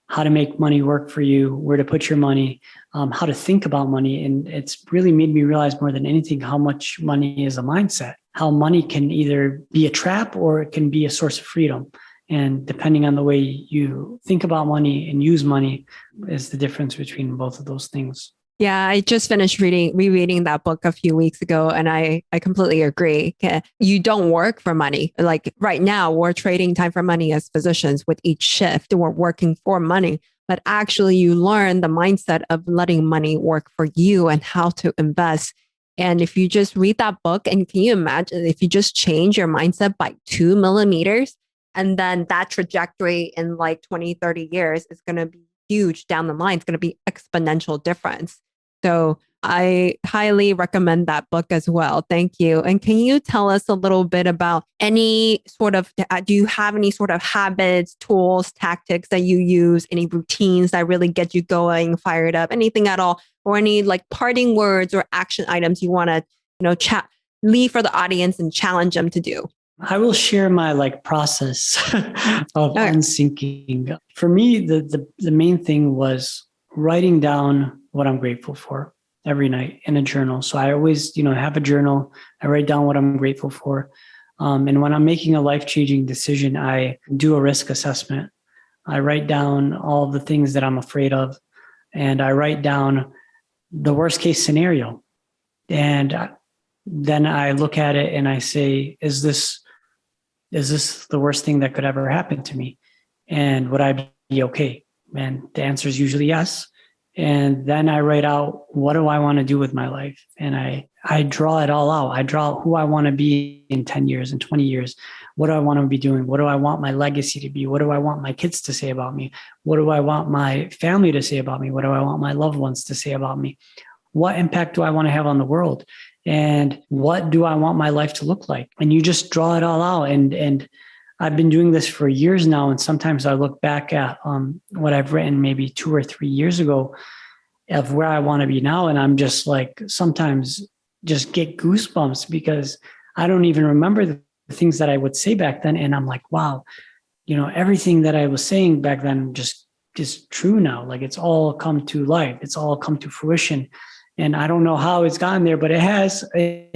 how to make money work for you, where to put your money, how to think about money. And it's really made me realize more than anything how much money is a mindset, how money can either be a trap or it can be a source of freedom. And depending on the way you think about money and use money is the difference between both of those things. Yeah, I just finished rereading that book a few weeks ago, and I completely agree. You don't work for money. Like right now, we're trading time for money as physicians with each shift. We're working for money, but actually you learn the mindset of letting money work for you and how to invest. And if you just read that book, and can you imagine if you just change your mindset by 2 millimeters, and then that trajectory in like 20, 30 years is going to be huge down the line. It's going to be exponential difference. So I highly recommend that book as well. Thank you. And can you tell us a little bit about do you have any sort of habits, tools, tactics that you use, any routines that really get you going, fired up, anything at all, or any like parting words or action items you want to, leave for the audience and challenge them to do? I will share my process of unsyncing. For me, the main thing was writing down what I'm grateful for every night in a journal. So I always, have a journal. I write down what I'm grateful for. And when I'm making a life-changing decision, I do a risk assessment. I write down all of the things that I'm afraid of. and I write down the worst case scenario. And then I look at it and I say, is this the worst thing that could ever happen to me? And would I be okay? And the answer is usually yes. And then I write out, what do I want to do with my life? And I draw it all out. I draw out who I want to be in 10 years and 20 years. What do I want to be doing? What do I want my legacy to be? What do I want my kids to say about me? What do I want my family to say about me? What do I want my loved ones to say about me? What impact do I want to have on the world? And what do I want my life to look like? And you just draw it all out. And I've been doing this for years now. And sometimes I look back at what I've written maybe 2 or 3 years ago of where I want to be now. And I'm just like, sometimes just get goosebumps because I don't even remember the things that I would say back then. And I'm like, wow, everything that I was saying back then just is true now. Like it's all come to life. It's all come to fruition. And I don't know how it's gotten there, but it has. And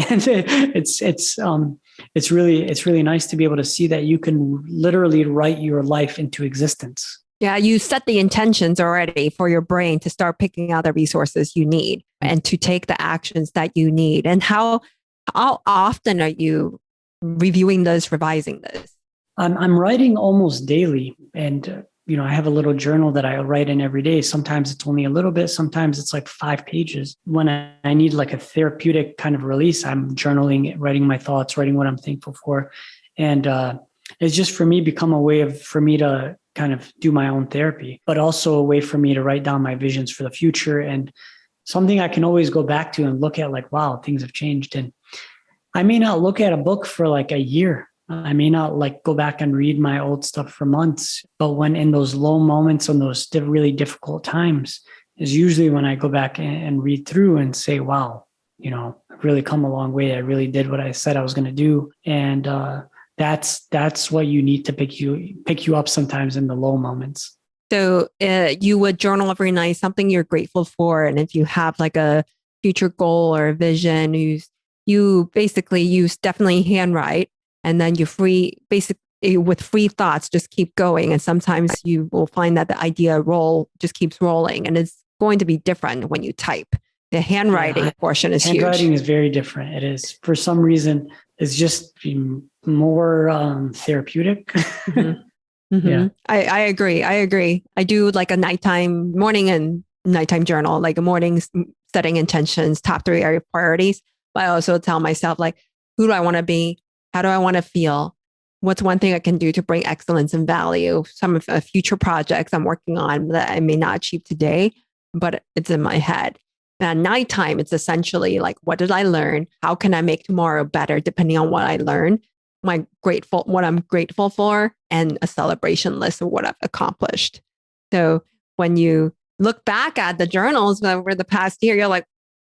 it's really nice to be able to see that you can literally write your life into existence. Yeah, you set the intentions already for your brain to start picking out the resources you need and to take the actions that you need. And how often are you reviewing this, revising this? I'm writing almost daily, and I have a little journal that I write in every day. Sometimes it's only a little bit. Sometimes it's like 5 pages. When I need like a therapeutic kind of release, I'm journaling, writing my thoughts, writing what I'm thankful for. And it's just for me become a way for me to kind of do my own therapy, but also a way for me to write down my visions for the future and something I can always go back to and look at like, wow, things have changed. And I may not look at a book for like a year. I may not like go back and read my old stuff for months, but when in those low moments and those really difficult times is usually when I go back and read through and say, wow, I've really come a long way. I really did what I said I was going to do. And that's what you need to pick you up sometimes in the low moments. So you would journal every night, something you're grateful for. And if you have like a future goal or a vision, you basically definitely handwrite. And then with free thoughts, just keep going. And sometimes you will find that the idea just keeps rolling, and it's going to be different when you type. The handwriting portion is huge. Handwriting is very different. It is, for some reason, it's just more therapeutic. Mm-hmm. Mm-hmm. Yeah, I agree. I do like a morning and nighttime journal, like a morning setting intentions, top 3 area priorities. But I also tell myself like, who do I want to be? How do I want to feel? What's one thing I can do to bring excellence and value? Some of the future projects I'm working on that I may not achieve today, but it's in my head. And at nighttime, it's essentially like, what did I learn? How can I make tomorrow better depending on what I learned? What I'm grateful for, and a celebration list of what I've accomplished. So when you look back at the journals over the past year, you're like,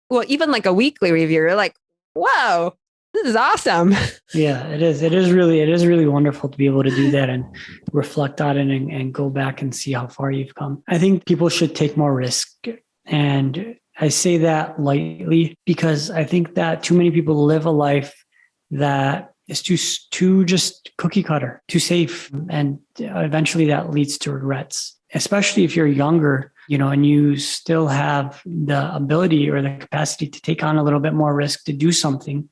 well, even like a weekly review, you're like, whoa, this is awesome. Yeah, it is. It is really wonderful to be able to do that and reflect on it and go back and see how far you've come. I think people should take more risk. And I say that lightly because I think that too many people live a life that is too just cookie cutter, too safe. And eventually that leads to regrets, especially if you're younger, and you still have the ability or the capacity to take on a little bit more risk to do something.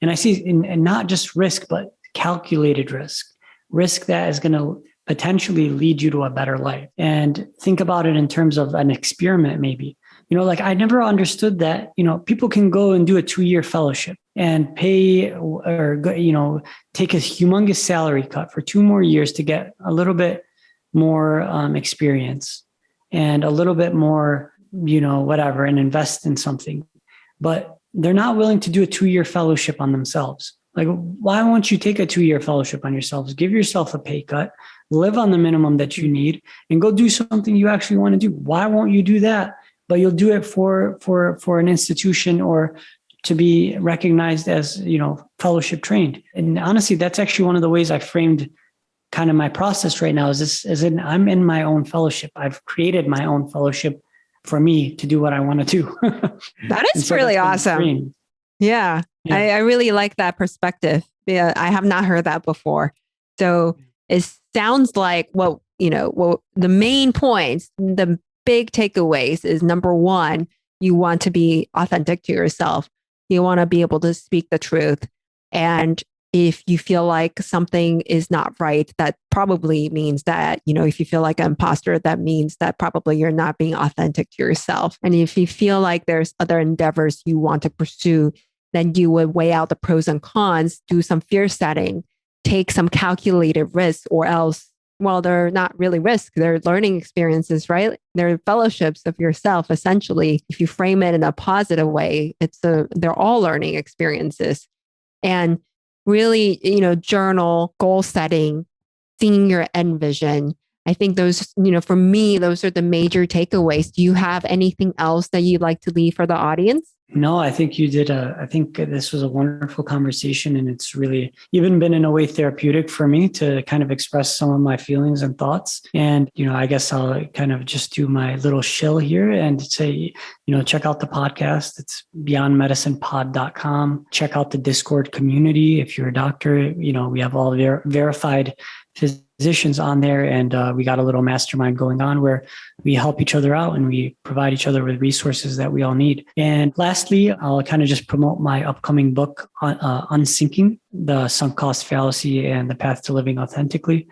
And I see, and not just risk, but calculated risk that is going to potentially lead you to a better life. And think about it in terms of an experiment, maybe. Like I never understood that, people can go and do a 2-year fellowship and pay or, take a humongous salary cut for 2 more years to get a little bit more experience and a little bit more, whatever, and invest in something. But they're not willing to do a 2-year fellowship on themselves. Like, why won't you take a 2-year fellowship on yourselves? Give yourself a pay cut, live on the minimum that you need, and go do something you actually want to do. Why won't you do that? But you'll do it for an institution or to be recognized as, fellowship trained. And honestly, that's actually one of the ways I framed kind of my process right now is I'm in my own fellowship. I've created my own fellowship for me to do what I want to do. That is really awesome. Yeah. I really like that perspective. Yeah, I have not heard that before. So it sounds like the main points, the big takeaways is number one, you want to be authentic to yourself. You want to be able to speak the truth. And if you feel like something is not right, that probably means that, if you feel like an imposter, that means that probably you're not being authentic to yourself. And if you feel like there's other endeavors you want to pursue, then you would weigh out the pros and cons, do some fear setting, take some calculated risks, or else, well, they're not really risks. They're learning experiences, right? They're fellowships of yourself, essentially. If you frame it in a positive way, they're all learning experiences. And really, journal, goal setting, seeing your end vision. I think those, for me, those are the major takeaways. Do you have anything else that you'd like to leave for the audience? No, I think you did. I think this was a wonderful conversation, and it's really even been in a way therapeutic for me to kind of express some of my feelings and thoughts. And, I guess I'll kind of just do my little shill here and say, check out the podcast. It's beyondmedicinepod.com. Check out the Discord community. If you're a doctor, we have all verified physicians on there, and we got a little mastermind going on where we help each other out and we provide each other with resources that we all need. And lastly, I'll kind of just promote my upcoming book on Unsinking, the sunk cost fallacy and the path to living authentically.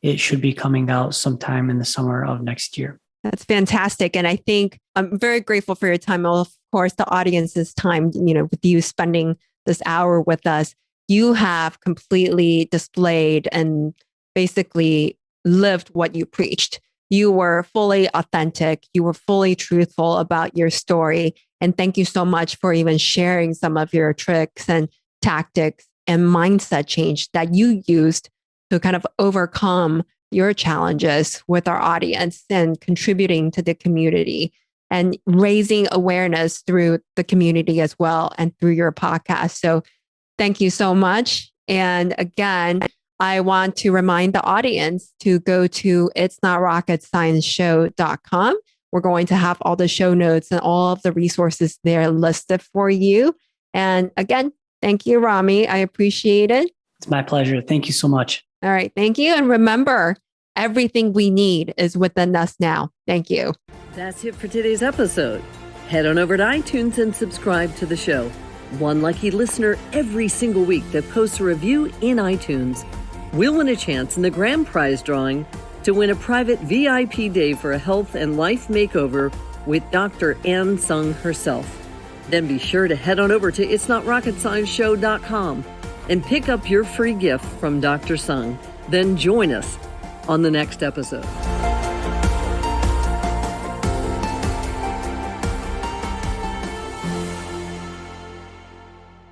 It should be coming out sometime in the summer of next year. That's fantastic. And I think I'm very grateful for your time. Of course, the audience's time, with you spending this hour with us. You have completely displayed and basically lived what you preached. You were fully authentic. You were fully truthful about your story. And thank you so much for even sharing some of your tricks and tactics and mindset change that you used to kind of overcome your challenges with our audience and contributing to the community and raising awareness through the community as well and through your podcast. So thank you so much. And again, I want to remind the audience to go to itsnotrocketscienceshow.com. We're going to have all the show notes and all of the resources there listed for you. And again, thank you, Rami. I appreciate it. It's my pleasure. Thank you so much. All right. Thank you. And remember, everything we need is within us now. Thank you. That's it for today's episode. Head on over to iTunes and subscribe to the show. One lucky listener every single week that posts a review in iTunes will win a chance in the grand prize drawing to win a private VIP day for a health and life makeover with Dr. Tsung herself. Then be sure to head on over to itsnotrocketscienceshow.com and pick up your free gift from Dr. Tsung. Then join us on the next episode.